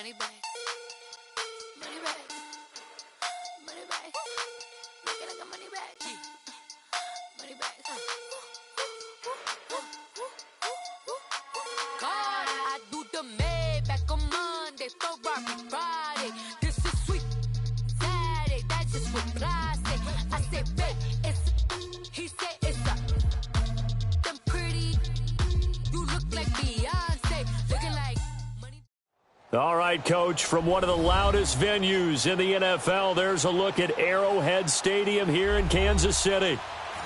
Money back. Money back. Money back. Make it like a money back. Money back. God, I do the Maybach on Monday, Ferrari Friday. This is sweet Saturday. That's just what I say. I say, babe, it's. He said it's a. Them pretty. You look like Beyonce. Looking like. All right, Coach, from one of the loudest venues in the NFL, there's a look at Arrowhead Stadium here in Kansas City.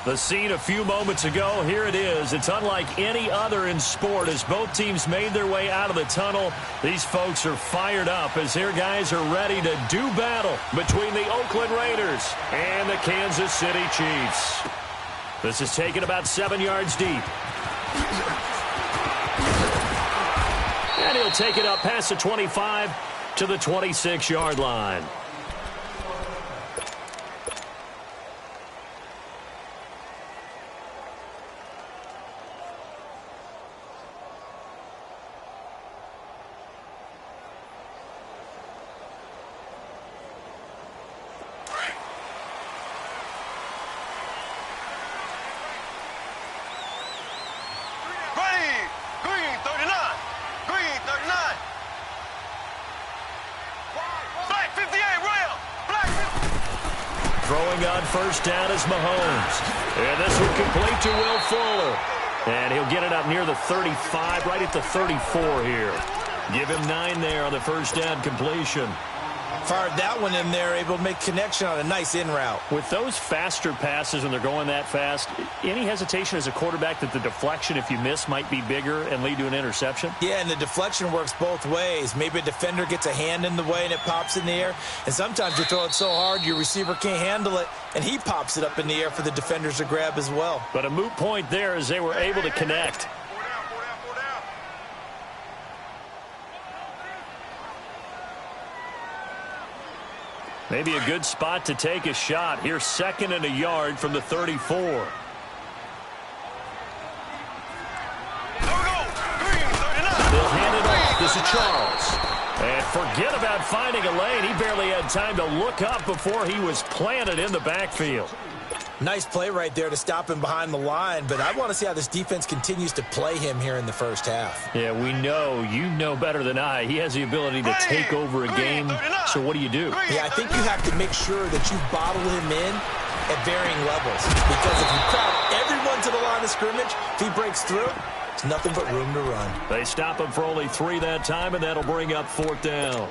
The scene a few moments ago, here it is. It's unlike any other in sport as both teams made their way out of the tunnel. These folks are fired up as their guys are ready to do battle between the Oakland Raiders and the Kansas City Chiefs. This is taken about 7 yards deep. And he'll take it up past the 25 to the 26-yard line. Throwing on first down is Mahomes. And this one complete to Will Fuller. And he'll get it up near the 35, right at the 34 here. Give him 9 there on the first down completion. Fired that one in there, able to make connection on a nice in route. With those faster passes when they're going that fast, any hesitation as a quarterback that the deflection, if you miss, might be bigger and lead to an interception? Yeah, and the deflection works both ways. Maybe a defender gets a hand in the way and it pops in the air. And sometimes you throw it so hard your receiver can't handle it, and he pops it up in the air for the defenders to grab as well. But a moot point there as they were able to connect. Maybe a good spot to take a shot. Here's 2nd and a yard from the 34. There we go. Green, 39. They'll hand it off. This is Charles. And forget about finding a lane. He barely had time to look up before he was planted in the backfield. Nice play right there to stop him behind the line, but I want to see how this defense continues to play him here in the first half. Yeah, we know. You know better than I. He has the ability to take over a game. So what do you do? Yeah, I think you have to make sure that you bottle him in at varying levels. Because if you crowd everyone to the line of scrimmage, if he breaks through, it's nothing but room to run. They stop him for only 3 that time, and that'll bring up 4th down.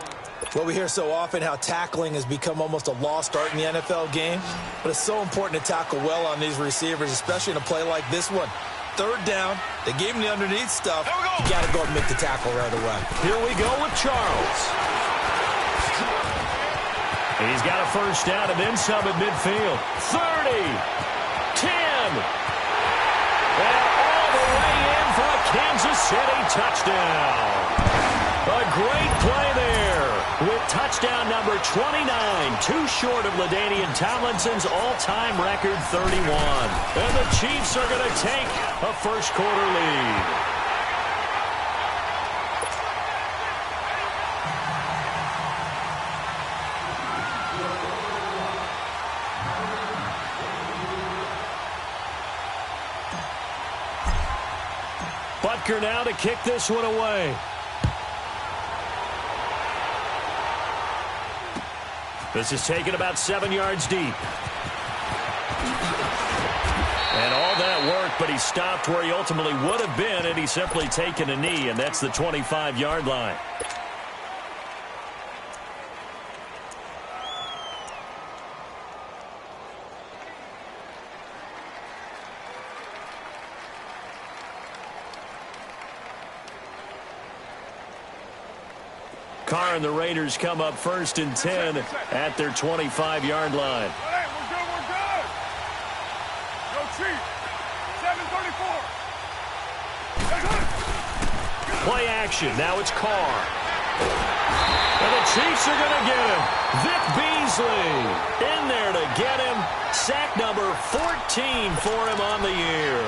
Well, we hear so often how tackling has become almost a lost art in the NFL game, but it's so important to tackle well on these receivers, especially in a play like this one. 3rd down, they gave him the underneath stuff. You got to go and make the tackle right away. Here we go with Charles. He's got a first down and then some at midfield. 30, 10, and all the way in for a Kansas City touchdown. A great play there with touchdown number 29, too short of LaDainian Tomlinson's all-time record 31. And the Chiefs are going to take a first-quarter lead. Butker now to kick this one away. This is taken about 7 yards deep. And all that worked, but he stopped where he ultimately would have been had he simply taken a knee, and that's the 25-yard line. Carr and the Raiders come up 1st and 10 at their 25-yard line. Hey, we're good. Go Chiefs. 7:34. Play action. Now it's Carr. And the Chiefs are going to get him. Vic Beasley in there to get him. Sack number 14 for him on the year.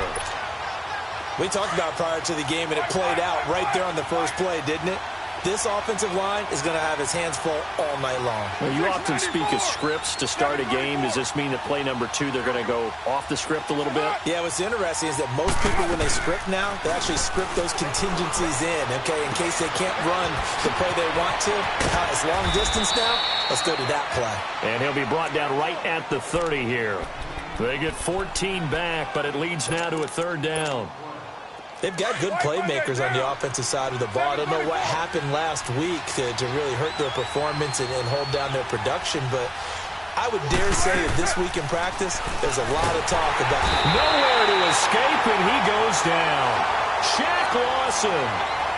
We talked about prior to the game, and it played out right there on the first play, didn't it? This offensive line is going to have his hands full all night long. Well, you often speak of scripts to start a game. Does this mean that play number 2, they're going to go off the script a little bit? Yeah, what's interesting is that most people, when they script now, they actually script those contingencies in, okay, in case they can't run the play they want to. It's long distance now. Let's go to that play. And he'll be brought down right at the 30 here. They get 14 back, but it leads now to a 3rd down. They've got good playmakers on the offensive side of the ball. I don't know what happened last week to really hurt their performance and hold down their production, but I would dare say that this week in practice, there's a lot of talk about nowhere to escape, and he goes down. Shaq Lawson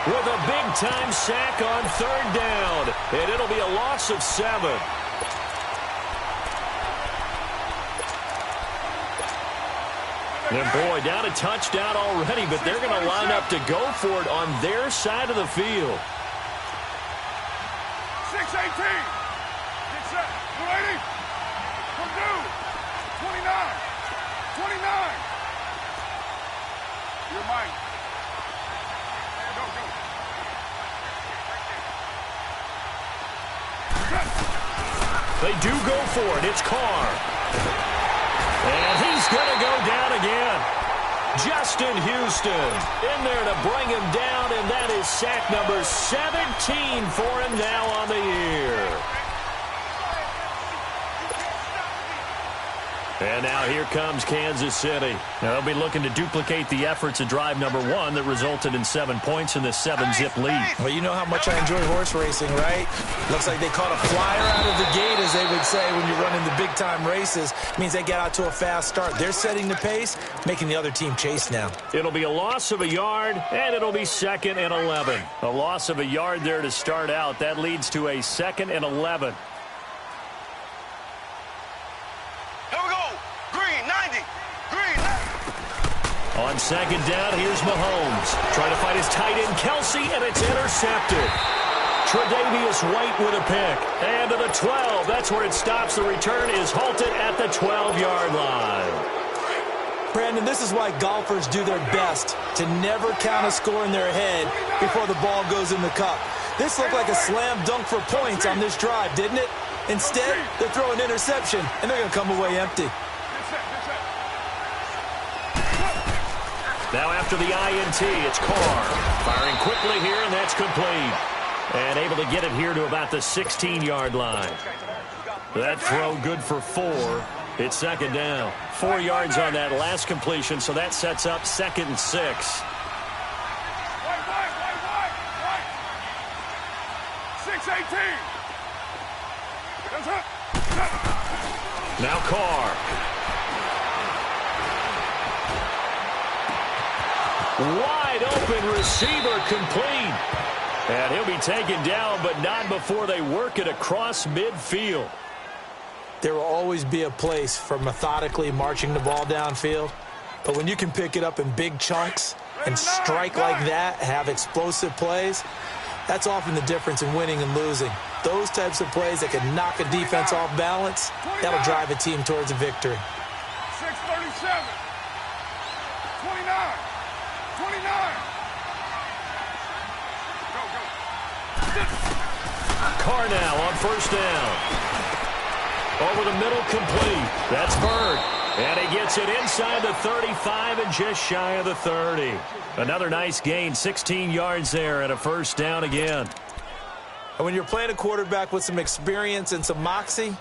with a big-time sack on 3rd down, and it'll be a loss of 7. And boy, down a touchdown already, but they're going to line up to go for it on their side of the field. 6-18. Get set. You ready? Purdue. 29. 29. You're mine. Go, go. They do go for it. It's Carr. And he's going to go down again. Justin Houston in there to bring him down, and that is sack number 17 for him now on the year. And now here comes Kansas City. Now they'll be looking to duplicate the efforts of drive number 1 that resulted in 7 points in the 7-zip lead. Well, you know how much I enjoy horse racing, right? Looks like they caught a flyer out of the gate, as they would say when you're running the big-time races. It means they get out to a fast start. They're setting the pace, making the other team chase now. It'll be a loss of a yard, and it'll be 2nd and 11. A loss of a yard there to start out. That leads to a 2nd and 11. On 2nd down, here's Mahomes. Trying to find his tight end, Kelsey, and it's intercepted. Tre'Davious White with a pick. And to the 12. That's where it stops. The return is halted at the 12-yard line. Brandon, this is why golfers do their best to never count a score in their head before the ball goes in the cup. This looked like a slam dunk for points on this drive, didn't it? Instead, they throw an interception, and they're going to come away empty. Now after the INT, it's Carr. Firing quickly here, and that's complete. And able to get it here to about the 16-yard line. That throw good for 4. It's 2nd down. 4 yards on that last completion, so that sets up 2nd and 6. 6-18. Now Carr. Wide open receiver complete. And he'll be taken down, but not before they work it across midfield. There will always be a place for methodically marching the ball downfield. But when you can pick it up in big chunks and strike like that, have explosive plays, that's often the difference in winning and losing. Those types of plays that can knock a defense off balance, that'll drive a team towards a victory. 6:37. 29. 29. Go, go. Carr now on 1st down. Over the middle, complete. That's Bird. And he gets it inside the 35 and just shy of the 30. Another nice gain, 16 yards there and a 1st down again. And when you're playing a quarterback with some experience and some moxie,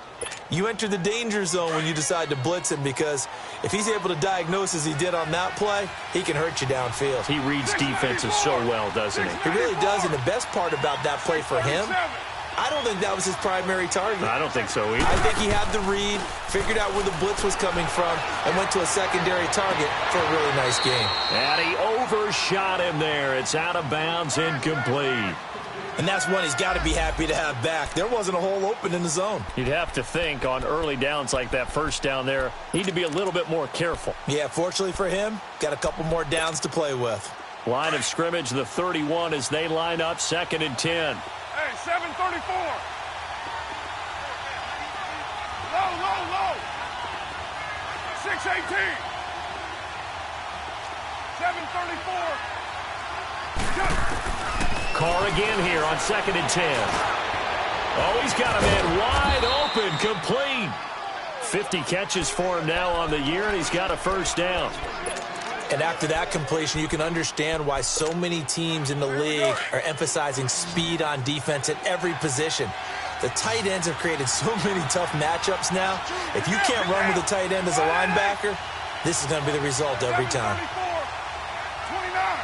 you enter the danger zone when you decide to blitz him, because if he's able to diagnose as he did on that play, he can hurt you downfield. He reads defenses so well, doesn't he? He really does, and the best part about that play for him, I don't think that was his primary target. I don't think so either. I think he had the read, figured out where the blitz was coming from, and went to a secondary target for a really nice game. And he overshot him there. It's out of bounds, incomplete. And that's one he's got to be happy to have back. There wasn't a hole open in the zone. You'd have to think on early downs like that 1st down there, need to be a little bit more careful. Yeah, fortunately for him, got a couple more downs to play with. Line of scrimmage, the 31 as they line up 2nd and 10. Hey, 7:34. Low, low, low. 6:18. 7:34. Carr again here on 2nd and 10. Oh, he's got a man wide open, complete. 50 catches for him now on the year, and he's got a first down. And after that completion, you can understand why so many teams in the league are emphasizing speed on defense at every position. The tight ends have created so many tough matchups now. If you can't run with a tight end as a linebacker, this is going to be the result every time. 29.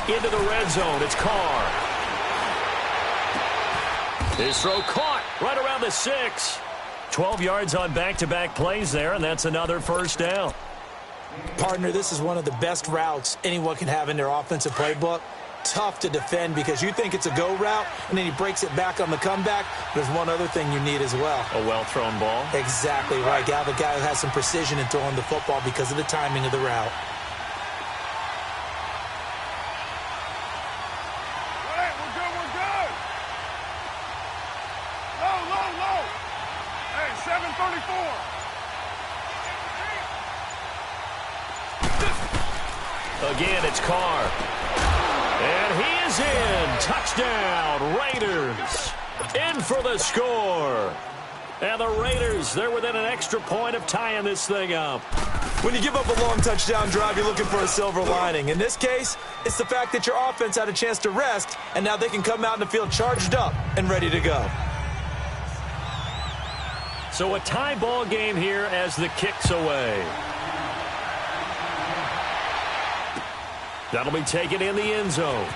Into the red zone, it's Carr. His throw caught right around the 6. 12 yards on back-to-back plays there, and that's another first down. Partner, this is one of the best routes anyone can have in their offensive playbook. Tough to defend because you think it's a go route, and then he breaks it back on the comeback. There's one other thing you need as well. A well-thrown ball. Exactly right. You have a guy who has some precision in throwing the football because of the timing of the route. Again, it's Carr. And he is in. Touchdown, Raiders. In for the score. And the Raiders, they're within an extra point of tying this thing up. When you give up a long touchdown drive, you're looking for a silver lining. In this case, it's the fact that your offense had a chance to rest, and now they can come out in the field charged up and ready to go. So a tie ball game here as the kick's away. That'll be taken in the end zone.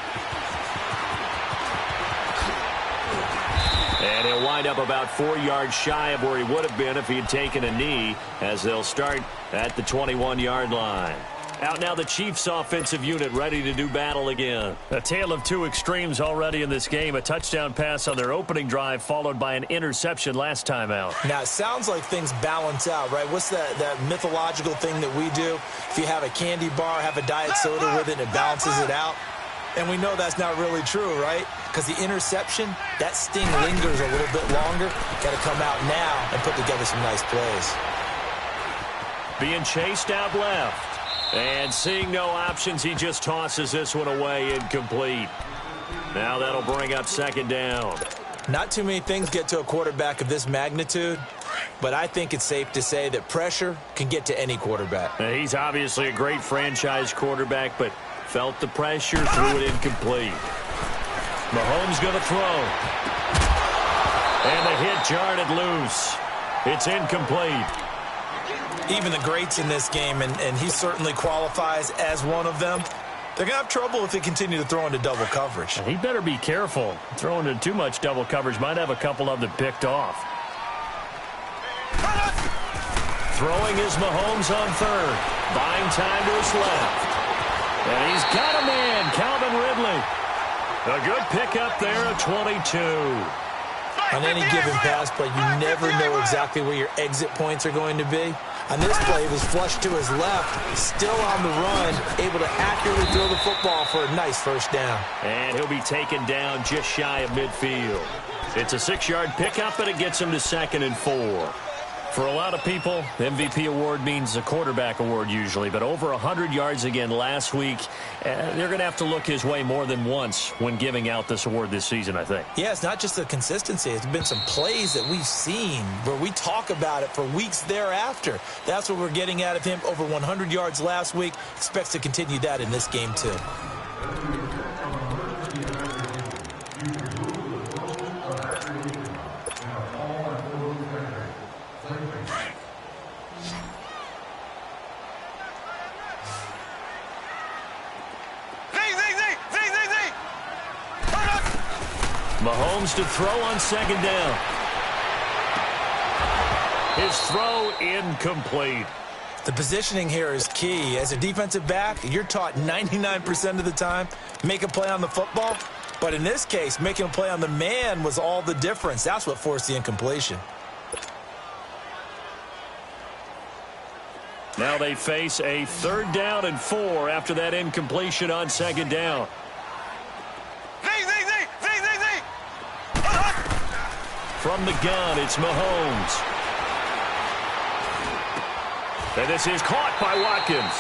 And he'll wind up about 4 yards shy of where he would have been if he had taken a knee, as they'll start at the 21-yard line. Out now the Chiefs offensive unit ready to do battle again. A tale of two extremes already in this game. A touchdown pass on their opening drive followed by an interception last time out. Now, it sounds like things balance out, right? What's that mythological thing that we do? If you have a candy bar, have a diet soda with it, and it balances it out. And we know that's not really true, right? Because the interception, that sting lingers a little bit longer. Got to come out now and put together some nice plays. Being chased out left. And seeing no options, he just tosses this one away incomplete. Now that'll bring up second down. Not too many things get to a quarterback of this magnitude, but I think it's safe to say that pressure can get to any quarterback. Now, he's obviously a great franchise quarterback, but felt the pressure, threw it incomplete. Mahomes going to throw. And the hit jarred it loose. It's incomplete. Even the greats in this game, and he certainly qualifies as one of them, they're going to have trouble if they continue to throw into double coverage. He better be careful. Throwing into too much double coverage might have a couple of them picked off. Throwing is Mahomes on third. Buying time to his left. And he's got a man, Calvin Ridley. A good pickup there at 22. On any given pass play, you never know exactly where your exit points are going to be. On this play, it was flushed to his left, still on the run, able to accurately throw the football for a nice first down. And he'll be taken down just shy of midfield. It's a 6-yard pickup, and it gets him to 2nd and 4. For a lot of people, the MVP award means a quarterback award usually, but over 100 yards again last week, they're going to have to look his way more than once when giving out this award this season, I think. Yeah, it's not just the consistency. It's been some plays that we've seen where we talk about it for weeks thereafter. That's what we're getting out of him. Over 100 yards last week. Expects to continue that in this game, too. Mahomes to throw on second down. His throw incomplete. The positioning here is key. As a defensive back, you're taught 99% of the time, make a play on the football. But in this case, making a play on the man was all the difference. That's what forced the incompletion. Now they face a 3rd down and 4 after that incompletion on second down. From the gun, it's Mahomes. And this is caught by Watkins.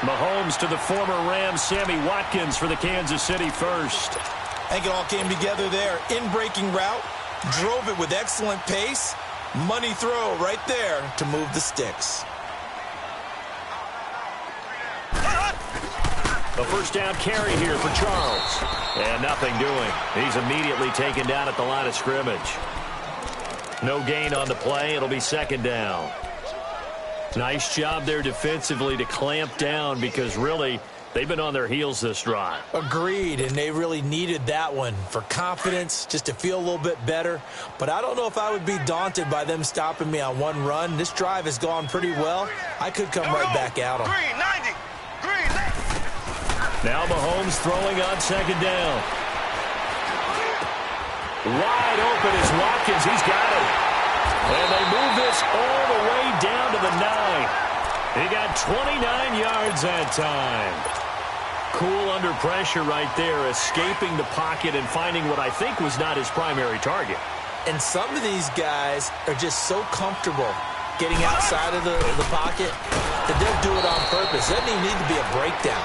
Mahomes to the former Rams, Sammy Watkins for the Kansas City first. I think it all came together there. In-breaking route, drove it with excellent pace. Money throw right there to move the sticks. A first down carry here for Charles. And nothing doing. He's immediately taken down at the line of scrimmage. No gain on the play. It'll be second down. Nice job there defensively to clamp down because really they've been on their heels this drive. Agreed, and they really needed that one for confidence, just to feel a little bit better. But I don't know if I would be daunted by them stopping me on one run. This drive has gone pretty well. I could come right back at them. Green, 90. Green. Now Mahomes throwing on second down. Wide open is Watkins. He's got it. And they move this all the way down to the 9. He got 29 yards that time. Cool under pressure right there, escaping the pocket and finding what I think was not his primary target. And some of these guys are just so comfortable getting outside of the pocket that they'll do it on purpose. Doesn't even need to be a breakdown.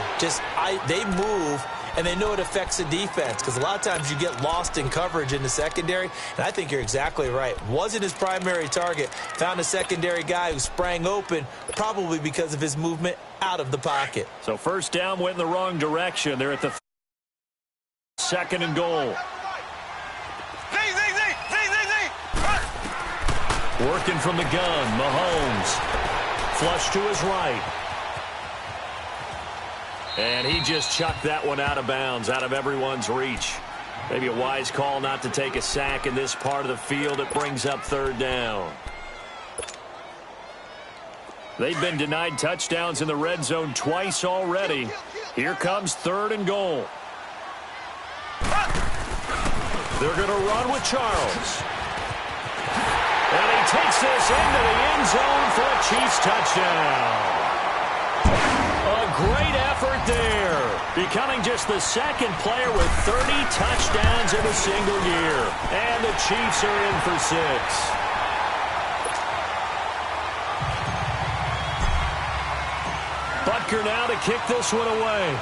They move, and they know it affects the defense because a lot of times you get lost in coverage in the secondary, and I think you're exactly right. Wasn't his primary target. Found a secondary guy who sprang open, probably because of his movement out of the pocket. So first down went in the wrong direction. They're at the second and goal. Working from the gun, Mahomes. Flush to his right. And he just chucked that one out of bounds, out of everyone's reach. Maybe a wise call not to take a sack in this part of the field. It brings up third down. They've been denied touchdowns in the red zone twice already. Here comes third and goal. They're going to run with Charles. And he takes this into the end zone for a Chiefs touchdown. A great effort there. Becoming just the second player with 30 touchdowns in a single year. And the Chiefs are in for 6. Butker now to kick this one away.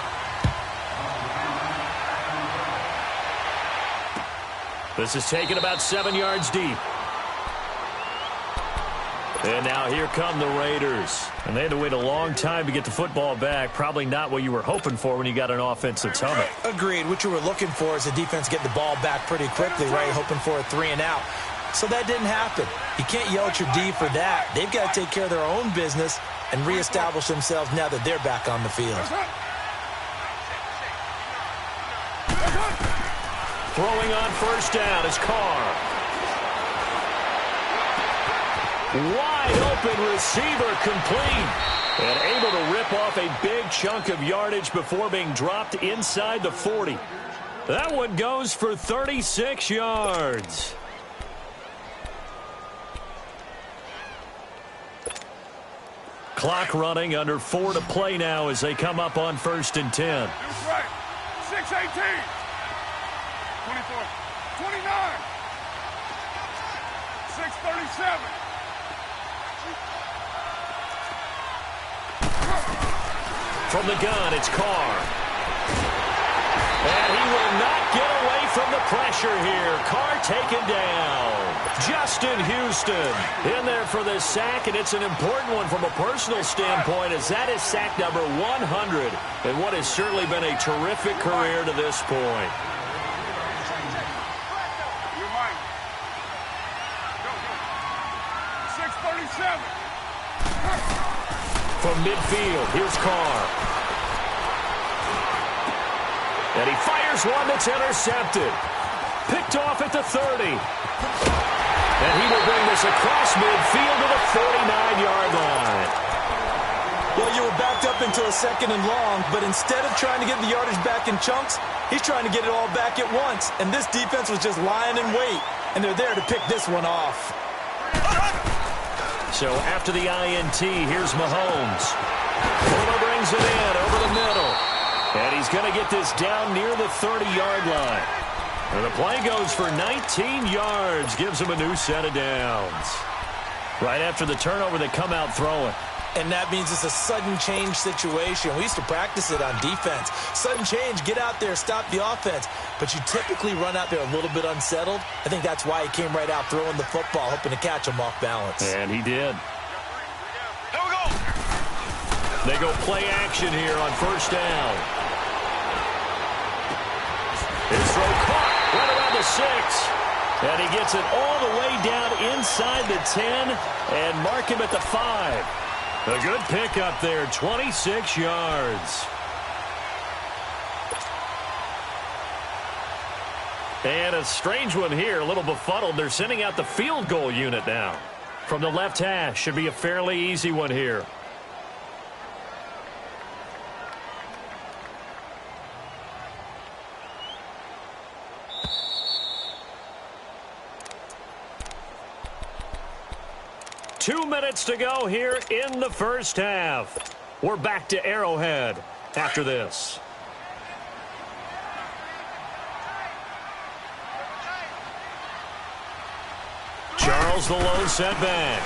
This is taken about 7 yards deep. And now here come the Raiders. And they had to wait a long time to get the football back. Probably not what you were hoping for when you got an offense that's humming. Agreed. What you were looking for is the defense get the ball back pretty quickly, right? Hoping for a 3 and out. So that didn't happen. You can't yell at your D for that. They've got to take care of their own business and reestablish themselves now that they're back on the field. Throwing on first down is Carr. Wide open receiver complete. And able to rip off a big chunk of yardage before being dropped inside the 40. That one goes for 36 yards. Clock running, under 4 to play now as they come up on 1st and 10. That's right. 6-18. 24. 29. 6-37. From the gun, it's Carr. And he will not get away from the pressure here. Carr taken down. Justin Houston in there for the sack, and it's an important one from a personal standpoint as that is sack number 100 and what has certainly been a terrific career to this point. You're right. Go. 6:37. From midfield, here's Carr. And he fires one that's intercepted. Picked off at the 30. And he will bring this across midfield to the 49-yard line. Well, you were backed up into a 2nd and long, but instead of trying to get the yardage back in chunks, he's trying to get it all back at once. And this defense was just lying in wait, and they're there to pick this one off. So after the INT, here's Mahomes. Fuller brings it in over the middle. And he's going to get this down near the 30-yard line. And the play goes for 19 yards. Gives him a new set of downs. Right after the turnover, they come out throwing. And that means it's a sudden change situation. We used to practice it on defense. Sudden change, get out there, stop the offense. But you typically run out there a little bit unsettled. I think that's why he came right out throwing the football, hoping to catch him off balance. And he did. Here we go. They go play action here on first down. His throw caught right around the 6. And he gets it all the way down inside the 10 and mark him at the 5. A good pickup there, 26 yards. And a strange one here, a little befuddled. They're sending out the field goal unit now. From the left hash, should be a fairly easy one here. Two minutes to go here in the first half. We're back to Arrowhead after this. Charles the lone setback.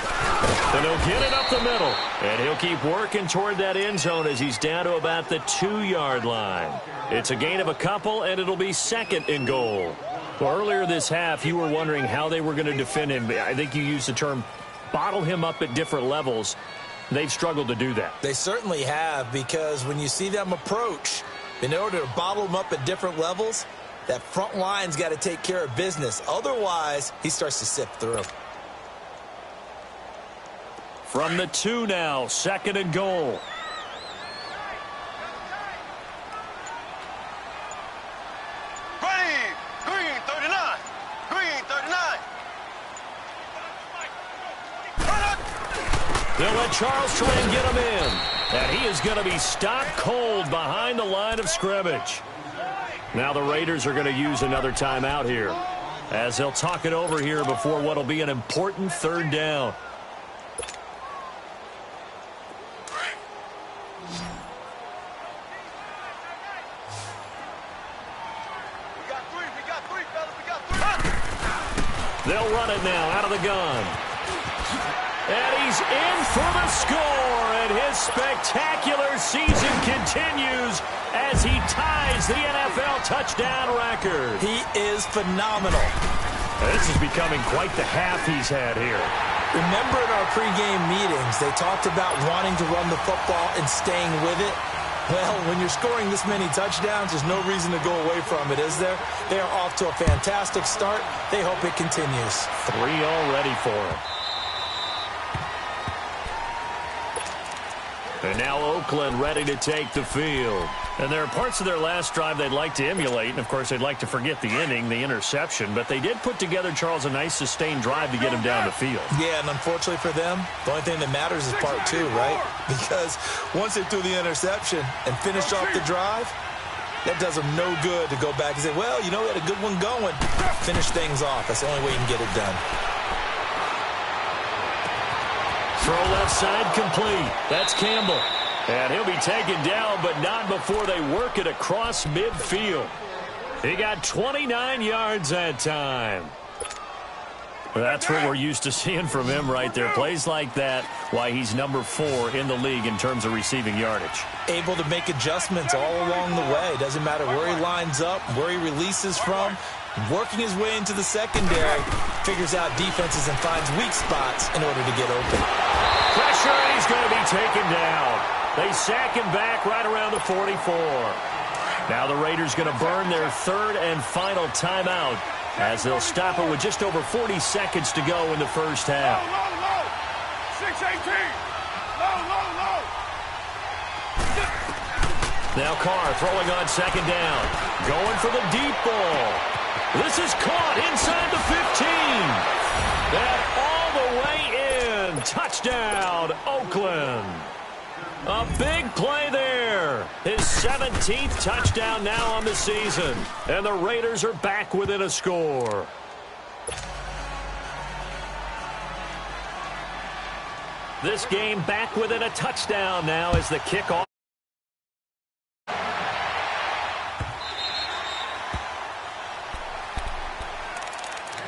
And he'll get it up the middle. And he'll keep working toward that end zone as he's down to about the 2-yard line. It's a gain of a couple, and it'll be second and goal. Well, earlier this half, you were wondering how they were going to defend him. I think you used the term bottle him up at different levels. They've struggled to do that. They certainly have, because when you see them approach, in order to bottle him up at different levels, that front line's got to take care of business. Otherwise, he starts to sift through. From the 2 now, second and goal. Ready. Green 39. Green 39. They'll let Charles try and get him in. And he is going to be stopped cold behind the line of scrimmage. Now the Raiders are going to use another timeout here, as they'll talk it over here before what will be an important third down. We got three, fellas. We got three. They'll run it now out of the gun. And he's in for the score, and his spectacular season continues as he ties the NFL touchdown record. He is phenomenal. This is becoming quite the half he's had here. Remember in our pregame meetings, they talked about wanting to run the football and staying with it. Well, when you're scoring this many touchdowns, there's no reason to go away from it, is there? They are off to a fantastic start. They hope it continues. 3 already for him. And now Oakland ready to take the field. And there are parts of their last drive they'd like to emulate. And, of course, they'd like to forget the inning, the interception. But they did put together, Charles, a nice sustained drive to get him down the field. Yeah, and unfortunately for them, the only thing that matters is part 2, right? Because once they threw the interception and finished off the drive, that does them no good to go back and say, well, you know, we had a good one going. Finish things off. That's the only way you can get it done. Throw left side complete. That's Campbell. And he'll be taken down, but not before they work it across midfield. He got 29 yards that time. That's what we're used to seeing from him right there. Plays like that, why he's number 4 in the league in terms of receiving yardage. Able to make adjustments all along the way. Doesn't matter where he lines up, where he releases from. Working his way into the secondary, figures out defenses and finds weak spots in order to get open. Pressure, and he's going to be taken down. They sack him back right around the 44. Now the Raiders going to burn their third and final timeout as they'll stop it with just over 40 seconds to go in the first half. Low. 6-18. Low. Now Carr throwing on second down. Going for the deep ball. This is caught inside the 15. And all the way in. Touchdown, Oakland. A big play there. His 17th touchdown now on the season. And the Raiders are back within a score. This game back within a touchdown now as the kickoff.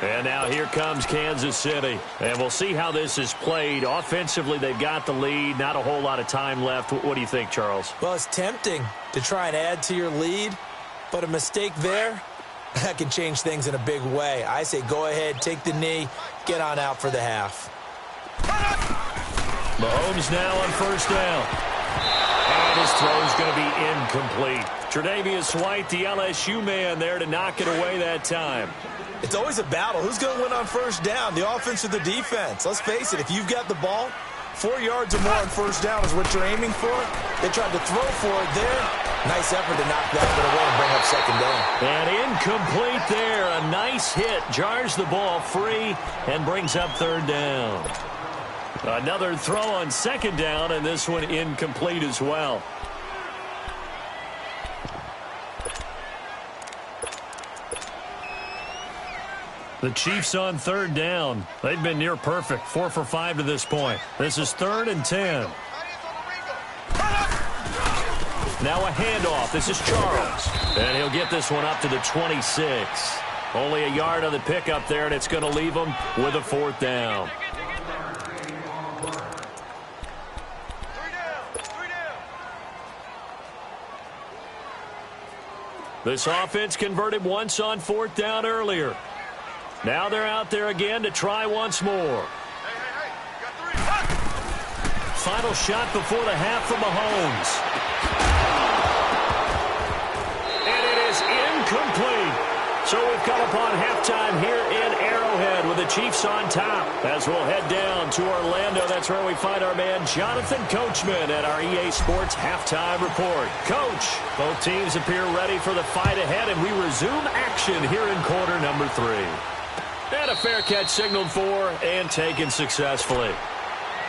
And now here comes Kansas City. And we'll see how this is played. Offensively, they've got the lead. Not a whole lot of time left. What do you think, Charles? Well, it's tempting to try and add to your lead, but a mistake there, that can change things in a big way. I say go ahead, take the knee, get on out for the half. Mahomes now on first down. And his throw is going to be incomplete. Tre'Davious White, the LSU man, there to knock it away that time. It's always a battle. Who's going to win on first down, the offense or the defense? Let's face it, if you've got the ball, 4 yards or more on first down is what you're aiming for. They tried to throw for it there. Nice effort to knock that one away and bring up second down. And incomplete there. A nice hit. Jars the ball free and brings up third down. Another throw on second down, and this one incomplete as well. The Chiefs on third down. They've been near perfect, 4 for 5 to this point. This is 3rd and 10. Now a handoff. This is Charles. And he'll get this one up to the 26. Only a yard on the pickup there, and it's going to leave him with a 4th down. This offense converted once on 4th down earlier. Now they're out there again to try once more. Final shot before the half from Mahomes. And it is incomplete. So we've come upon halftime here in Arrowhead with the Chiefs on top. As we'll head down to Orlando, that's where we find our man Jonathan Coachman at our EA Sports Halftime Report. Coach, both teams appear ready for the fight ahead, and we resume action here in quarter number 3. And a fair catch signaled for and taken successfully.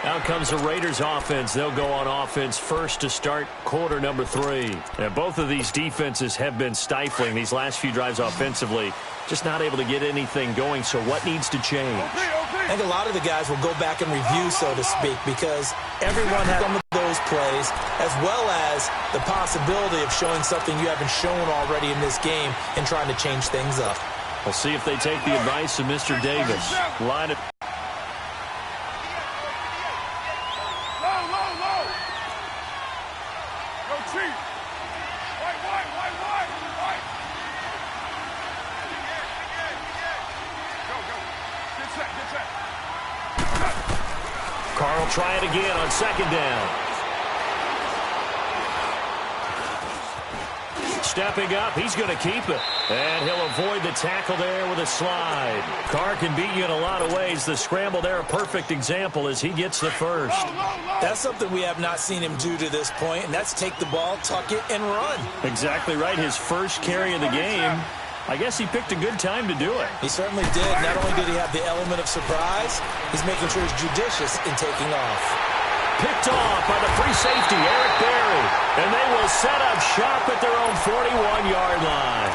Out comes the Raiders offense. They'll go on offense first to start quarter number 3. And both of these defenses have been stifling these last few drives offensively. Just not able to get anything going. So what needs to change? I think a lot of the guys will go back and review, so to speak, because everyone has some of those plays, as well as the possibility of showing something you haven't shown already in this game and trying to change things up. We'll see if they take the advice of Mr. Davis. Line it. Carl try it again on second down. Stepping up, he's going to keep it. And he'll avoid the tackle there with a slide. Carr can beat you in a lot of ways. The scramble there, a perfect example as he gets the first. That's something we have not seen him do to this point, and that's take the ball, tuck it, and run. Exactly right. His first carry of the game. I guess he picked a good time to do it. He certainly did. Not only did he have the element of surprise, he's making sure he's judicious in taking off. Picked off by the free safety, Eric Berry. And they will set up shop at their own 41-yard line.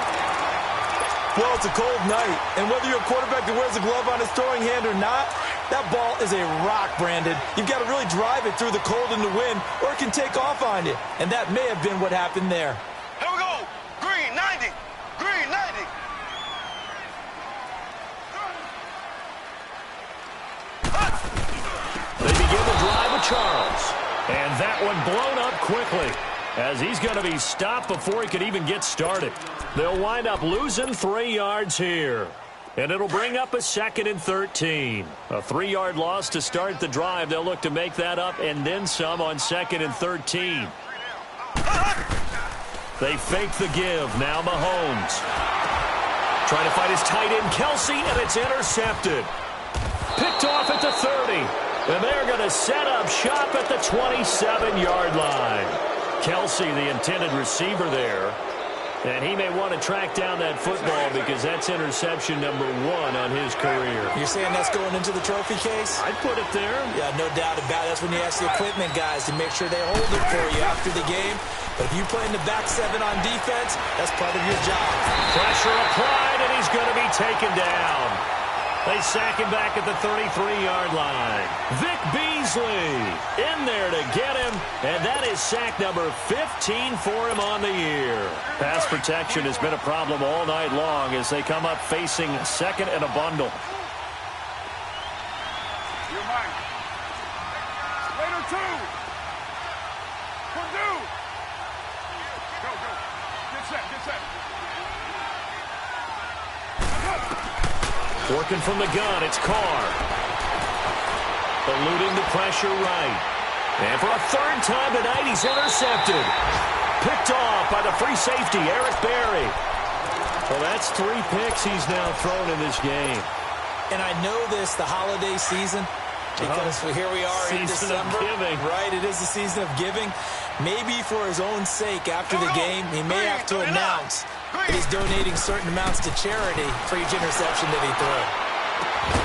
Well, it's a cold night, and whether you're a quarterback that wears a glove on his throwing hand or not, that ball is a rock, Brandon. You've got to really drive it through the cold and the wind, or it can take off on you. And that may have been what happened there. Here we go. Green, 90. Green, 90. They begin the drive with Charles. And that one blown up quickly as he's going to be stopped before he could even get started. They'll wind up losing 3 yards here. And it'll bring up a 2nd and 13. A 3-yard loss to start the drive. They'll look to make that up and then some on 2nd and 13. They fake the give. Now Mahomes. Trying to find his tight end, Kelsey, and it's intercepted. Picked off at the 30. And they're going to set up shop at the 27-yard line. Kelsey, the intended receiver there. And he may want to track down that football because that's interception number 1 on his career. You're saying that's going into the trophy case? I'd put it there. Yeah, no doubt about it. That's when you ask the equipment guys to make sure they hold it for you after the game. But if you play in the back 7 on defense, that's part of your job. Pressure applied, and he's going to be taken down. They sack him back at the 33-yard line. Vic Beasley in there to get him, and that is sack number 15 for him on the year. Pass protection has been a problem all night long as they come up facing second and a bundle. You're mine. Later, two. Purdue. Go, go. Get set, get set. Working from the gun, it's Carr. Eluding the pressure right. And for a third time tonight, he's intercepted. Picked off by the free safety, Eric Berry. Well, that's 3 picks he's now thrown in this game. And I know this, the holiday season, because here we are in December. Right, it is the season of giving. Maybe for his own sake after the game, he may have to announce that he's donating certain amounts to charity for each interception that he threw.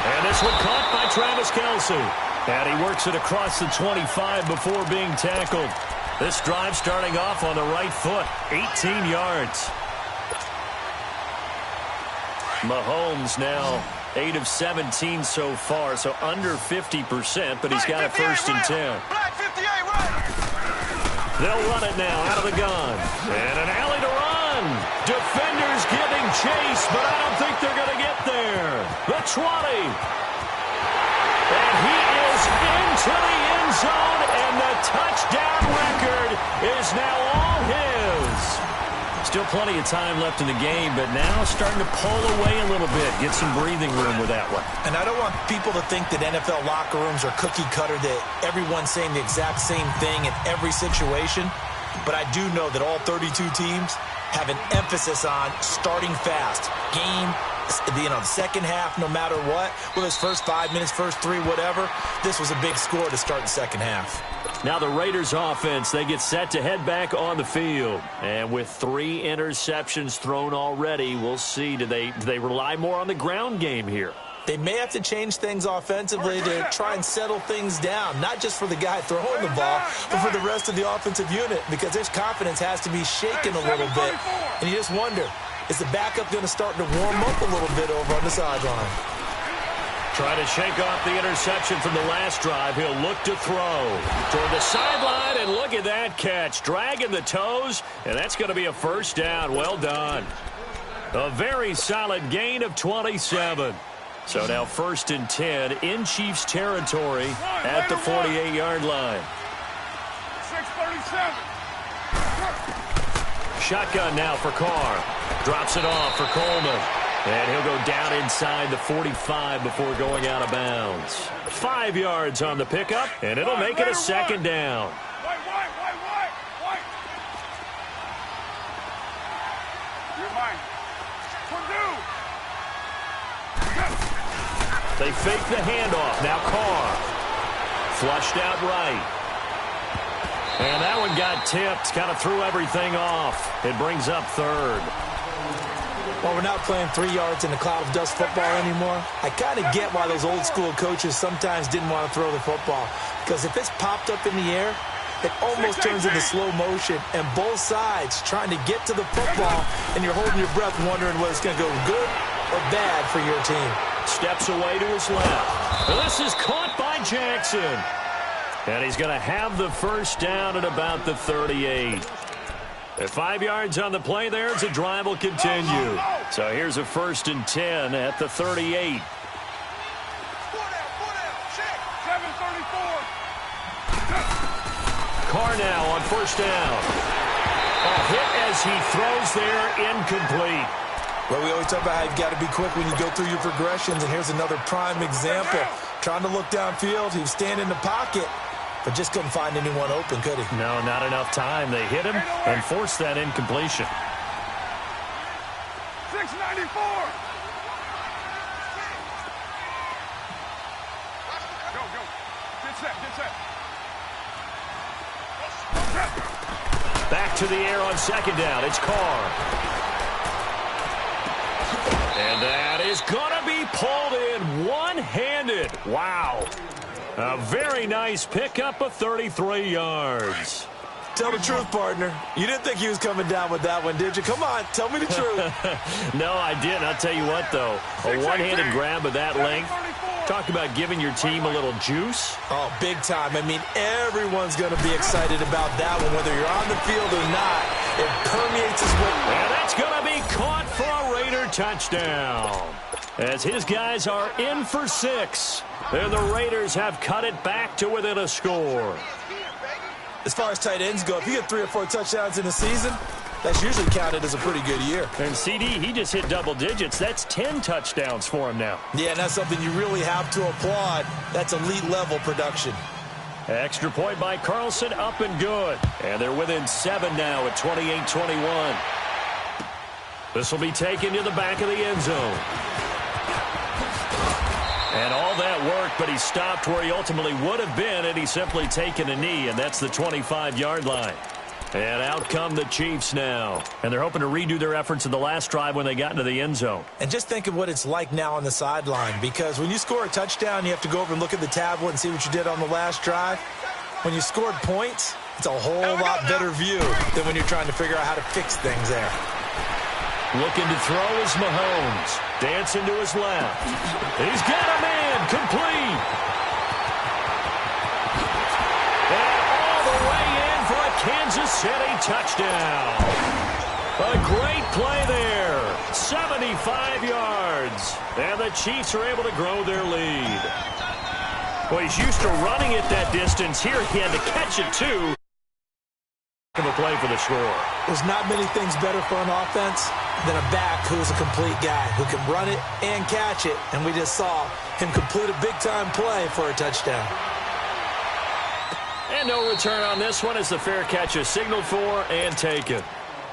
And this one caught by Travis Kelce. And he works it across the 25 before being tackled. This drive starting off on the right foot, 18 yards. Mahomes now 8 of 17 so far, so under 50%, but he's got it first and 10. They'll run it now out of the gun. And an alley to run. Defenders giving chase, but I don't think they're going to get there. The 20. And he is into the end zone, and the touchdown record is now all his. Still plenty of time left in the game, but now starting to pull away a little bit, get some breathing room with that one. And I don't want people to think that NFL locker rooms are cookie cutter, that everyone's saying the exact same thing in every situation. But I do know that all 32 teams have an emphasis on starting fast. Game, the second half, no matter what, whether it's first 5 minutes, first 3, whatever, this was a big score to start the second half. Now the Raiders offense, they get set to head back on the field. And with 3 interceptions thrown already, we'll see, do they rely more on the ground game here? They may have to change things offensively to try and settle things down, not just for the guy throwing the ball, but for the rest of the offensive unit, because his confidence has to be shaken a little bit. And you just wonder, is the backup going to start to warm up a little bit over on the sideline? Trying to shake off the interception from the last drive. He'll look to throw toward the sideline, and look at that catch. Dragging the toes, and that's going to be a first down. Well done. A very solid gain of 27. So now first and 10 in Chiefs territory at the 48-yard line. 6:37. Shotgun now for Carr. Drops it off for Coleman. And he'll go down inside the 45 before going out of bounds. 5 yards on the pickup, and it'll make it a second down. White. You're mine. Purdue. They fake the handoff. Now Carr. Flushed out right. And that one got tipped. Kind of threw everything off. It brings up third. Well, we're not playing 3 yards in a cloud of dust football anymore. I kind of get why those old school coaches sometimes didn't want to throw the football. Because if it's popped up in the air, it almost turns into slow motion. And both sides trying to get to the football, and you're holding your breath wondering whether it's going to go good or bad for your team. Steps away to his left. Well, this is caught by Jackson. And he's going to have the first down at about the 38. At 5 yards on the play there, the drive will continue. So here's a first and 10 at the 38. 7:34. Carr now on first down. A hit as he throws there, incomplete. Well, we always talk about how you've got to be quick when you go through your progressions, and here's another prime example. Trying to look downfield, he was standing in the pocket, but just couldn't find anyone open, could he? No, not enough time. They hit him and forced that incompletion. 6:94. Go. Get set. Back to the air on second down. It's Carr. And that is going to be pulled in one-handed. Wow. A very nice pickup of 33 yards. Tell the truth, partner. You didn't think he was coming down with that one, did you? Come on, tell me the truth. No, I didn't. I'll tell you what, though. A one-handed grab of that length. Talk about giving your team a little juice. Oh, big time. I mean, everyone's going to be excited about that one, whether you're on the field or not. It permeates his way. And that's going to be caught for a Raider touchdown. As his guys are in for 6. And the Raiders have cut it back to within a score. As far as tight ends go, if you get 3 or 4 touchdowns in a season, that's usually counted as a pretty good year. And CD, he just hit double digits. That's 10 touchdowns for him now. Yeah, and that's something you really have to applaud. That's elite-level production. Extra point by Carlson, up and good. And they're within 7 now at 28-21. This will be taken to the back of the end zone. And all that worked, but he stopped where he ultimately would have been had he simply taken a knee, and that's the 25-yard line. And out come the Chiefs now. And they're hoping to redo their efforts in the last drive when they got into the end zone. And just think of what it's like now on the sideline, because when you score a touchdown, you have to go over and look at the tablet and see what you did on the last drive. When you scored points, it's a whole lot better view than when you're trying to figure out how to fix things there. Looking to throw is Mahomes. Dancing to his left. He's got a man complete. And all the way in for a Kansas City touchdown. A great play there. 75 yards. And the Chiefs are able to grow their lead. Well, he's used to running it that distance. Here he had to catch it, too. Of a play for the score. There's not many things better for an offense than a back who's a complete guy who can run it and catch it. And we just saw him complete a big-time play for a touchdown. And no return on this one as the fair catch is signaled for and taken.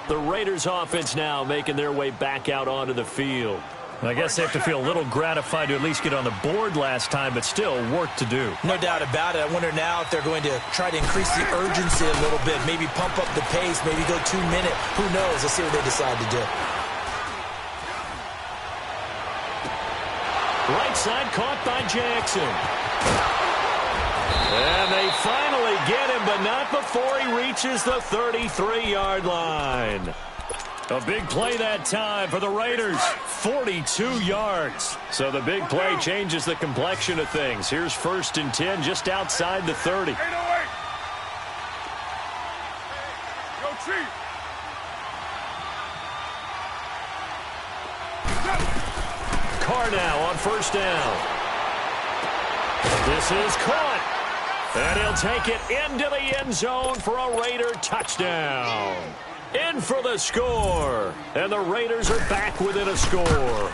The Raiders offense now making their way back out onto the field. I guess they have to feel a little gratified to at least get on the board last time, but still work to do. No doubt about it. I wonder now if they're going to try to increase the urgency a little bit, maybe pump up the pace, maybe go 2 minute. Who knows? Let's see what they decide to do. Right side caught by Jackson. And they finally get him, but not before he reaches the 33-yard line. A big play that time for the Raiders. 42 yards. So the big play changes the complexion of things. Here's 1st and 10 just outside the 30. 808. Yo, Chief. Carr now on 1st down. This is caught. And he'll take it into the end zone for a Raider touchdown. In for the score. And the Raiders are back within a score.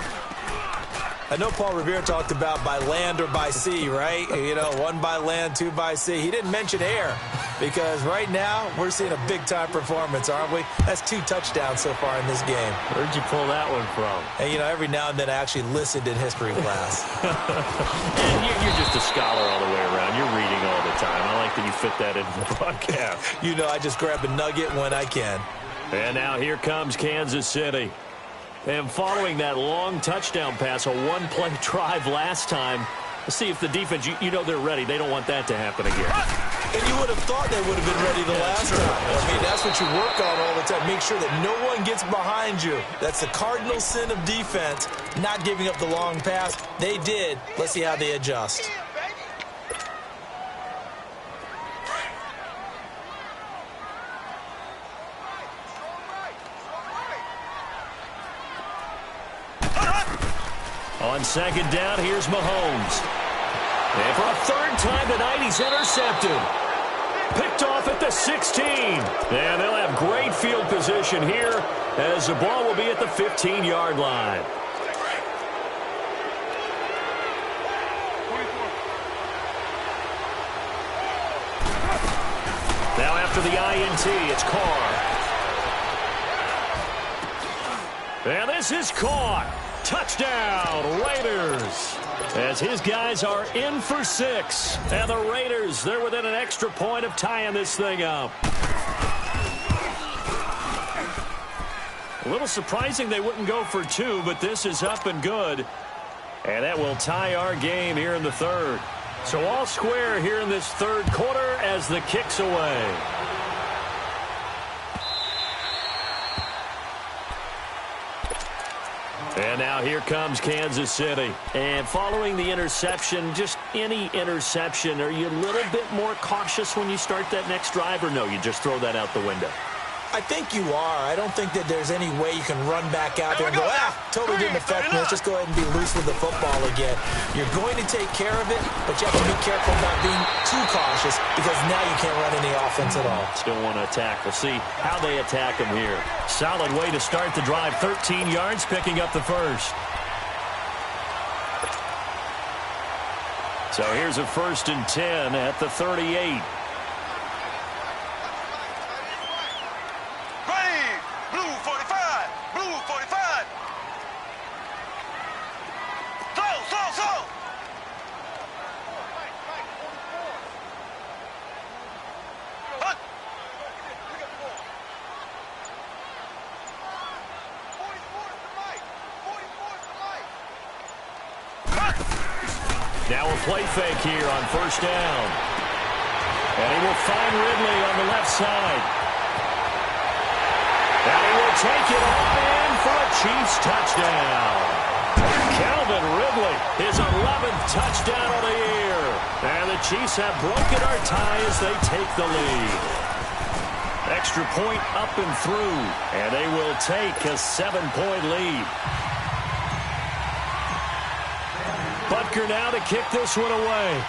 I know Paul Revere talked about by land or by sea, right? You know, 1 by land, 2 by sea. He didn't mention air because right now we're seeing a big-time performance, aren't we? That's 2 touchdowns so far in this game. Where'd you pull that one from? And, you know, every now and then I actually listened in history class. And you're just a scholar all the way around. You're reading all the time. I like that you fit that into the broadcast. You know, I just grab a nugget when I can. And now here comes Kansas City. And following that long touchdown pass, a one-play drive last time, let's see if the defense, you know they're ready. They don't want that to happen again. And you would have thought they would have been ready the last time. I mean, that's what you work on all the time. Make sure that no one gets behind you. That's the cardinal sin of defense, not giving up the long pass. They did. Let's see how they adjust. On 2nd down, here's Mahomes. And for a 3rd time tonight, he's intercepted. Picked off at the 16. And they'll have great field position here as the ball will be at the 15-yard line. Now after the INT, it's Carr. And this is caught. Touchdown, Raiders. As his guys are in for 6. And the Raiders, they're within an extra point of tying this thing up. A little surprising they wouldn't go for 2, but this is up and good. And that will tie our game here in the 3rd. So all square here in this 3rd quarter as the kick's away. And now here comes Kansas City. And following the interception, just any interception, are you a little bit more cautious when you start that next drive, or no, you just throw that out the window? I think you are. I don't think that there's any way you can run back out there and go, totally didn't affect me. Let's just go ahead and be loose with the football again. You're going to take care of it, but you have to be careful about being too cautious because now you can't run any offense at all. Still want to attack. We'll see how they attack him here. Solid way to start the drive. 13 yards, picking up the first. So here's a 1st and 10 at the 38. Now a play fake here on 1st down. And he will find Ridley on the left side. And he will take it all in for a Chiefs touchdown. Calvin Ridley, his 11th touchdown of the year. And the Chiefs have broken our tie as they take the lead. Extra point up and through. And they will take a 7-point lead. Butker now to kick this one away.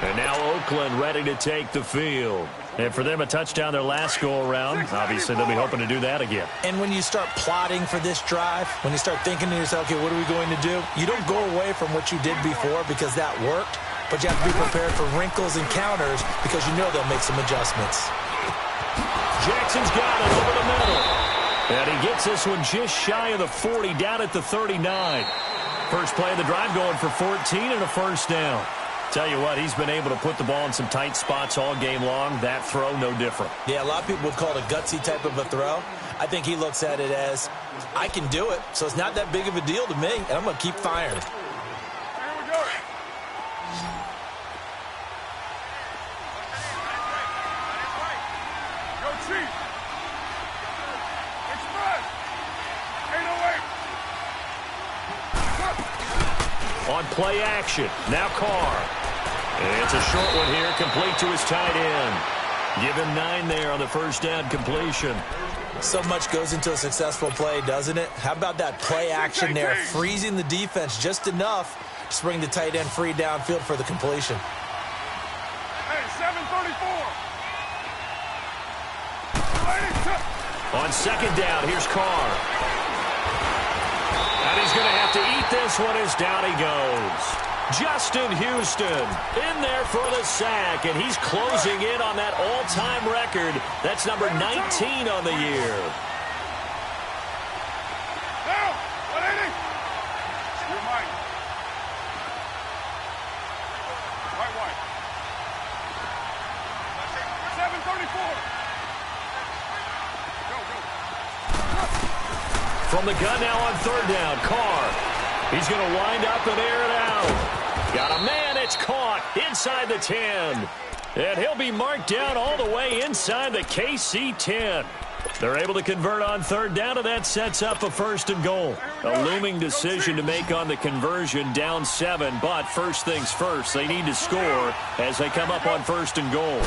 And now Oakland ready to take the field. And for them, a touchdown their last go-around. Obviously, they'll be hoping to do that again. And when you start plotting for this drive, when you start thinking to yourself, okay, what are we going to do? You don't go away from what you did before because that worked, but you have to be prepared for wrinkles and counters because you know they'll make some adjustments. Jackson's got it over the middle. And he gets this one just shy of the 40, down at the 39. First play of the drive going for 14 and a 1st down. Tell you what, he's been able to put the ball in some tight spots all game long. That throw, no different. Yeah, a lot of people would call it a gutsy type of a throw. I think he looks at it as, I can do it, so it's not that big of a deal to me, and I'm going to keep firing. Here we go. Go Chiefs. Express. 808. On play action, now Carr. And it's a short one here, complete to his tight end. Give him 9 there on the 1st down completion. So much goes into a successful play, doesn't it? How about that play action there, freezing the defense just enough to bring the tight end free downfield for the completion. Hey, 734. On 2nd down, here's Carr. And he's going to have to eat this one as down he goes. Justin Houston in there for the sack, and he's closing in on that all-time record. That's number 19 on the year. Now, 180. You're mine. White. 734. Go. From the gun now on 3rd down, Carr. He's going to wind up and air it out. Got a man, it's caught inside the 10. And he'll be marked down all the way inside the KC 10. They're able to convert on 3rd down, and that sets up a 1st and goal. A looming decision to make on the conversion, down 7. But first things first, they need to score as they come up on 1st and goal.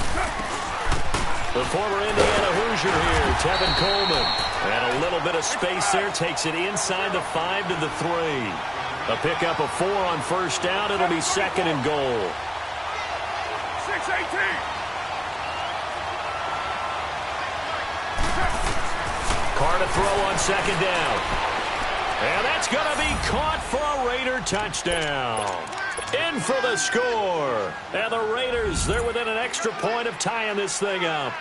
The former Indiana Hoosier here, Tevin Coleman. And a little bit of space there, takes it inside the 5 to the 3. A pickup of 4 on 1st down. It'll be 2nd and goal. 6-18. Carr to throw on 2nd down. And that's going to be caught for a Raider touchdown. In for the score. And the Raiders, they're within an extra point of tying this thing up.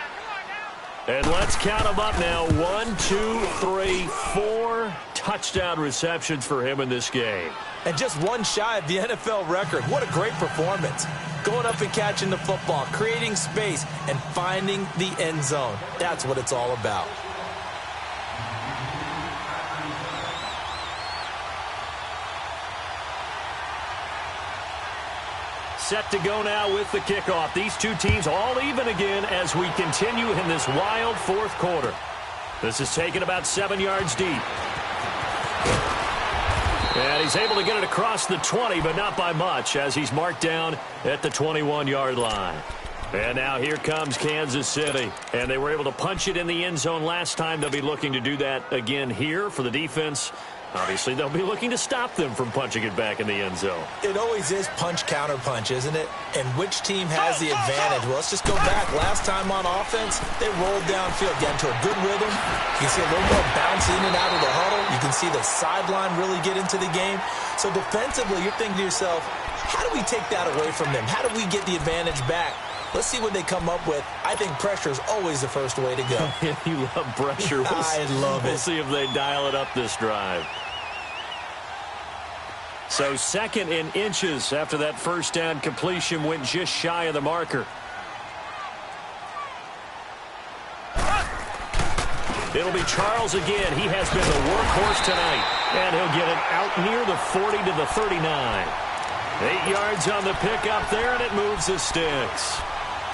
And let's count them up now. 1, 2, 3, 4 touchdown receptions for him in this game. And just one shy of the NFL record. What a great performance. Going up and catching the football, creating space, and finding the end zone. That's what it's all about. set to go now with the kickoff. These two teams all even again as we continue in this wild fourth quarter. This is taken about 7 yards deep. And he's able to get it across the 20, but not by much as he's marked down at the 21-yard line. And now here comes Kansas City. And they were able to punch it in the end zone last time. They'll be looking to do that again here for the defense. Obviously, they'll be looking to stop them from punching it back in the end zone. It always is punch-counter-punch, isn't it? And which team has the advantage? Well, let's just go back. Last time on offense, they rolled downfield, got into a good rhythm. You can see a little more bounce in and out of the huddle. You can see the sideline really get into the game. So defensively, you're thinking to yourself, how do we take that away from them? How do we get the advantage back? Let's see what they come up with. I think pressure is always the first way to go. You love pressure. I love it. We'll see if they dial it up this drive. So 2nd and inches after that first down completion went just shy of the marker. It'll be Charles again. He has been the workhorse tonight. And he'll get it out near the 40 to the 39. 8 yards on the pickup there, and it moves the sticks.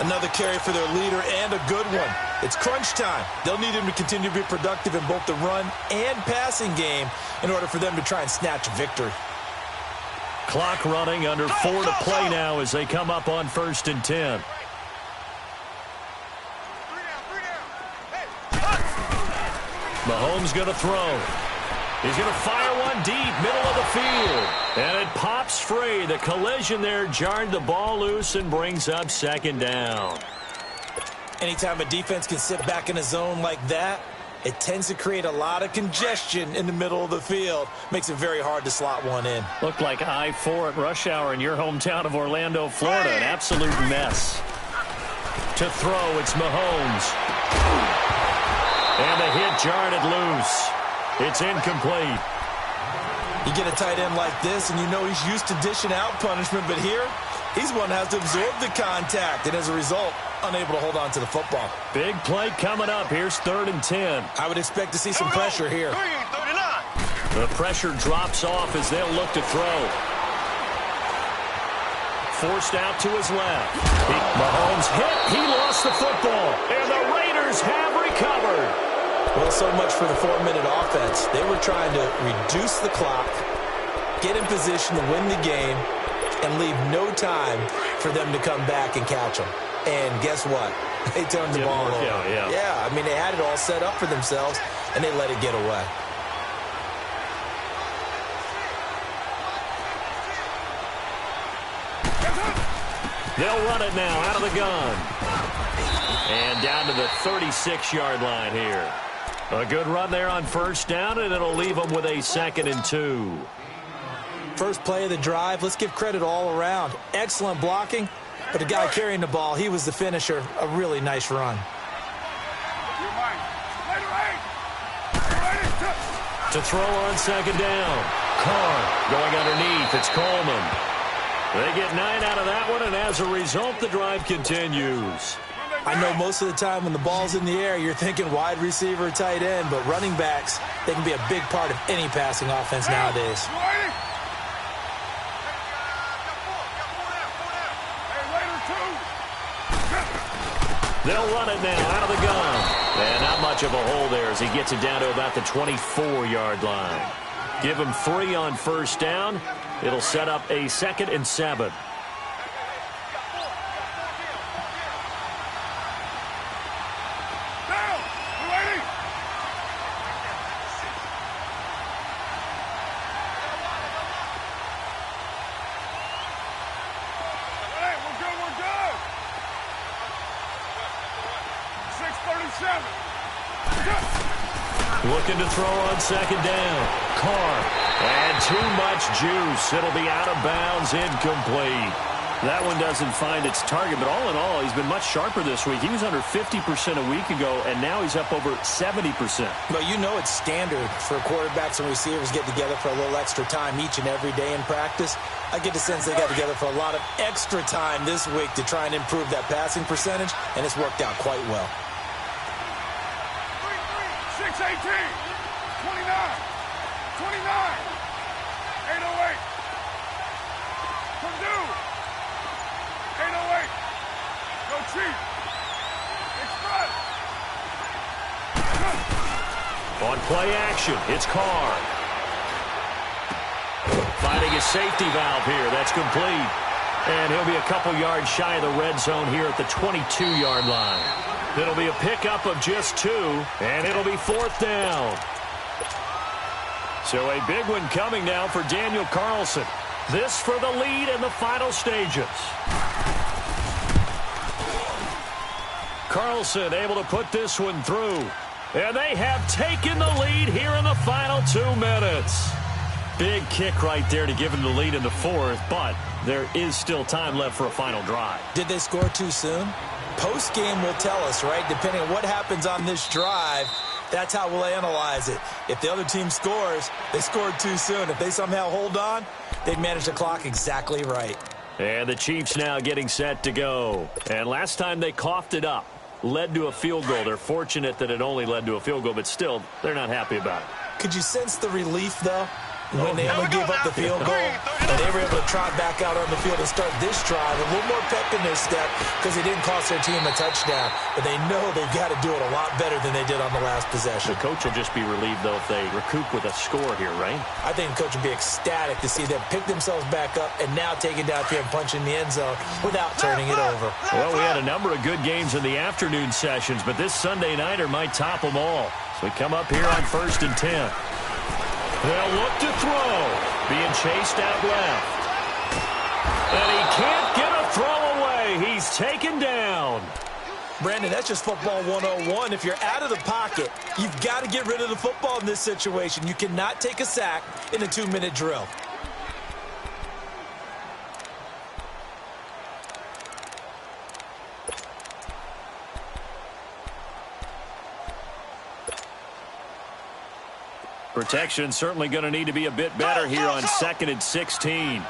Another carry for their leader and a good one. It's crunch time. They'll need him to continue to be productive in both the run and passing game in order for them to try and snatch victory. Clock running, under 4 to play now as they come up on 1st and 10. Mahomes going to throw. He's going to fire one deep, middle of the field. And it pops free. The collision there jarred the ball loose and brings up 2nd down. Anytime a defense can sit back in a zone like that, it tends to create a lot of congestion in the middle of the field. Makes it very hard to slot one in. Looked like I-4 at rush hour in your hometown of Orlando, Florida. An absolute mess. To throw, it's Mahomes. And the hit jarred it loose. It's incomplete. You get a tight end like this, and you know he's used to dishing out punishment, but here, he's one that has to absorb the contact, and as a result, unable to hold on to the football. Big play coming up. Here's 3rd and 10. I would expect to see some pressure here. The pressure drops off as they'll look to throw. Forced out to his left. Mahomes hit. He lost the football, and the Raiders have recovered. Well, so much for the 4-minute offense. They were trying to reduce the clock, get in position to win the game, and leave no time for them to come back and catch them. And guess what? They turned the ball over. Yeah, I mean, they had it all set up for themselves, and they let it get away. They'll run it now out of the gun. And down to the 36-yard line here. A good run there on 1st down, and it'll leave them with a 2nd and 2. First play of the drive. Let's give credit all around. Excellent blocking, but the guy carrying the ball, he was the finisher. A really nice run. To throw on 2nd down. Carr going underneath. It's Coleman. They get 9 out of that one, and as a result, the drive continues. I know most of the time when the ball's in the air, you're thinking wide receiver, tight end, but running backs, they can be a big part of any passing offense nowadays. They'll run it now out of the gun. And not much of a hole there as he gets it down to about the 24-yard line. Give him 3 on 1st down. It'll set up a 2nd and 7. Looking to throw on 2nd down. Carr. And too much juice. It'll be out of bounds, incomplete. That one doesn't find its target, but all in all, he's been much sharper this week. He was under 50% a week ago, and now he's up over 70%. But you know it's standard for quarterbacks and receivers to get together for a little extra time each and every day in practice. I get the sense they got together for a lot of extra time this week to try and improve that passing percentage, and it's worked out quite well. 6-18, 29, 808, Purdue, 808. Go Chief. Express. On play action, it's Carr. Finding a safety valve here. That's complete. And he'll be a couple yards shy of the red zone here at the 22-yard line. It'll be a pickup of just 2, and it'll be 4th down. So a big one coming now for Daniel Carlson. This for the lead in the final stages. Carlson able to put this one through. And they have taken the lead here in the final 2 minutes. Big kick right there to give them the lead in the 4th, but there is still time left for a final drive. Did they score too soon? Post-game will tell us, right? Depending on what happens on this drive, that's how we'll analyze it. If the other team scores, they scored too soon. If they somehow hold on, they'd manage the clock exactly right. And the Chiefs now getting set to go. And last time they coughed it up, led to a field goal. They're fortunate that it only led to a field goal, but still, they're not happy about it. Could you sense the relief, though? When they only gave up the field goal, and they were able to trot back out on the field and start this drive, a little more pep in their step because it didn't cost their team a touchdown. But they know they've got to do it a lot better than they did on the last possession. The coach will just be relieved, though, if they recoup with a score here, right? I think the coach will be ecstatic to see them pick themselves back up and now take it down here and punch in the end zone without turning it over. Well, we had a number of good games in the afternoon sessions, but this Sunday nighter might top them all. So we come up here on 1st and 10. They'll look to throw. Being chased out left. And he can't get a throw away. He's taken down. Brandon, that's just football 101. If you're out of the pocket, you've got to get rid of the football in this situation. You cannot take a sack in a 2-minute drill. Protection certainly going to need to be a bit better here on 2nd and 16.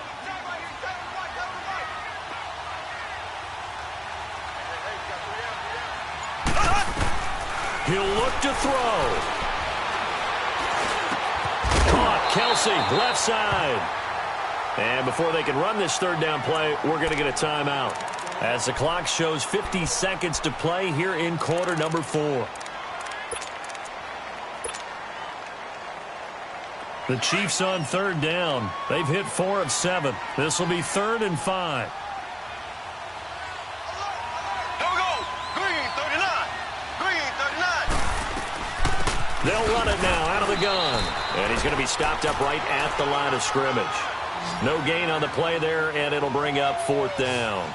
He'll look to throw. Caught. Kelsey, left side. And before they can run this 3rd down play, we're going to get a timeout. As the clock shows 50 seconds to play here in quarter number 4. The Chiefs on 3rd down. They've hit 4 of 7. This will be 3rd and 5. They'll run it now out of the gun. And he's going to be stopped up right at the line of scrimmage. No gain on the play there, and it'll bring up 4th down.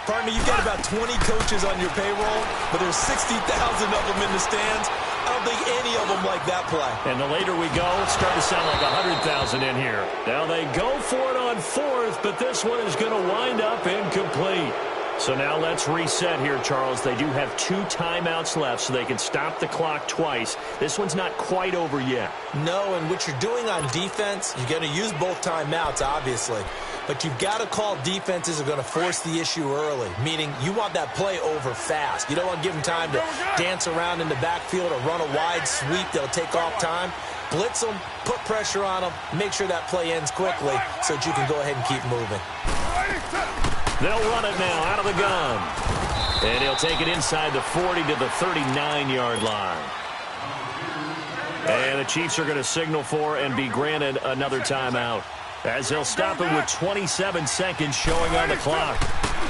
Partner, you've got about 20 coaches on your payroll, but there's 60,000 of them in the stands. I don't think any of them like that play. And the later we go, it's starting to sound like 100,000 in here. Now they go for it on 4th, but this one is going to wind up incomplete. So now let's reset here, Charles. They do have 2 timeouts left, so they can stop the clock twice. This one's not quite over yet. No, and what you're doing on defense, you're going to use both timeouts, obviously. But you've got to call defenses are going to force the issue early, meaning you want that play over fast. You don't want to give them time to dance around in the backfield or run a wide sweep that'll take off time. Blitz them, put pressure on them, make sure that play ends quickly so that you can go ahead and keep moving. They'll run it now out of the gun. And he'll take it inside the 40 to the 39-yard line. And the Chiefs are going to signal for and be granted another timeout, as they'll stop him with 27 seconds showing on the clock.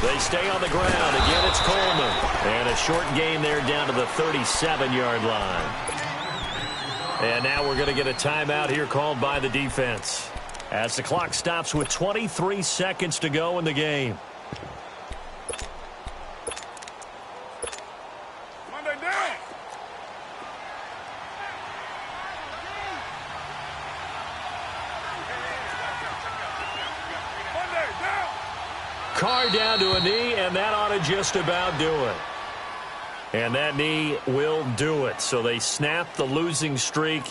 They stay on the ground. Again, it's Coleman. And a short gain there down to the 37-yard line. And now we're going to get a timeout here called by the defense, as the clock stops with 23 seconds to go in the game. Carr down to a knee, and that ought to just about do it. And that knee will do it. So they snap the losing streak.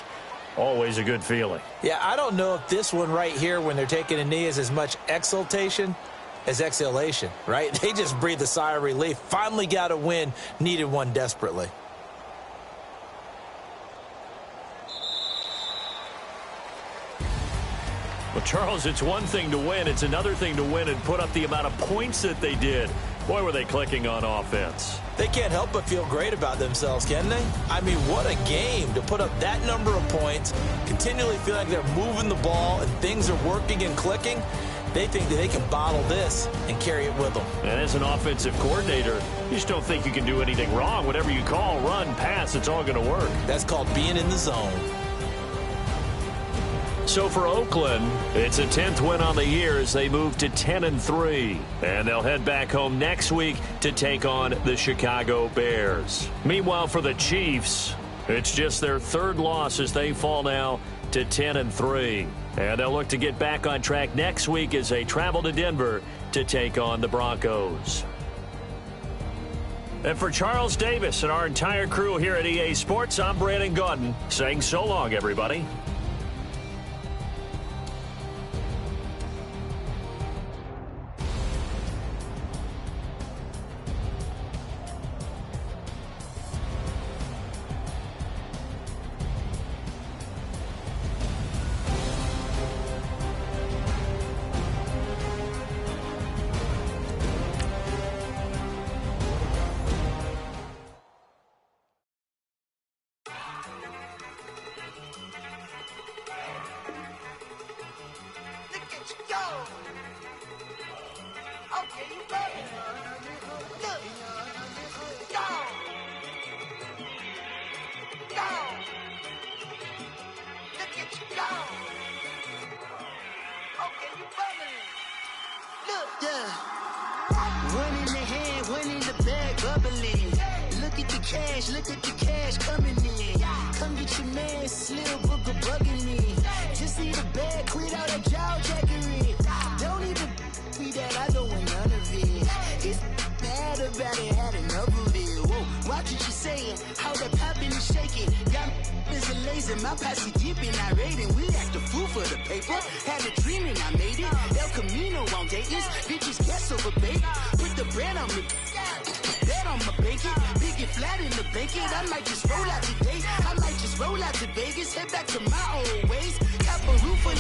Always a good feeling. Yeah, I don't know if this one right here, when they're taking a knee, is as much exultation as exhalation, right? They just breathe a sigh of relief. Finally got a win, needed one desperately. Well, Charles, it's one thing to win. It's another thing to win and put up the amount of points that they did. Boy, were they clicking on offense. They can't help but feel great about themselves, can they? I mean, what a game to put up that number of points, continually feel like they're moving the ball and things are working and clicking. They think that they can bottle this and carry it with them. And as an offensive coordinator, you just don't think you can do anything wrong. Whatever you call, run, pass, it's all going to work. That's called being in the zone. So for Oakland, it's a 10th win on the year as they move to 10-3. And they'll head back home next week to take on the Chicago Bears. Meanwhile, for the Chiefs, it's just their third loss as they fall now to 10-3. And they'll look to get back on track next week as they travel to Denver to take on the Broncos. And for Charles Davis and our entire crew here at EA Sports, I'm Brandon Gaudin saying so long, everybody. One in the hand, one in the bag, bubbling. Look at the cash coming in. Come get your man, Slim Booker bugging me. Just see the bag, quit all that jaw jackery. Don't even be that, I don't want none of it. It's bad about it, had enough of it. Whoa, watch what you saying, how that poppin' and shaking. Got is a laser, my posse deep and I raiding. We act a fool for the paper, had a dream and I made it. El Camino on Dayton's, bitches guess over bait. Put the brand on me, bet on my bacon. Big and flat in the bacon, I might just roll out today. I might just roll out to Vegas, head back to my old ways. Cop a roof for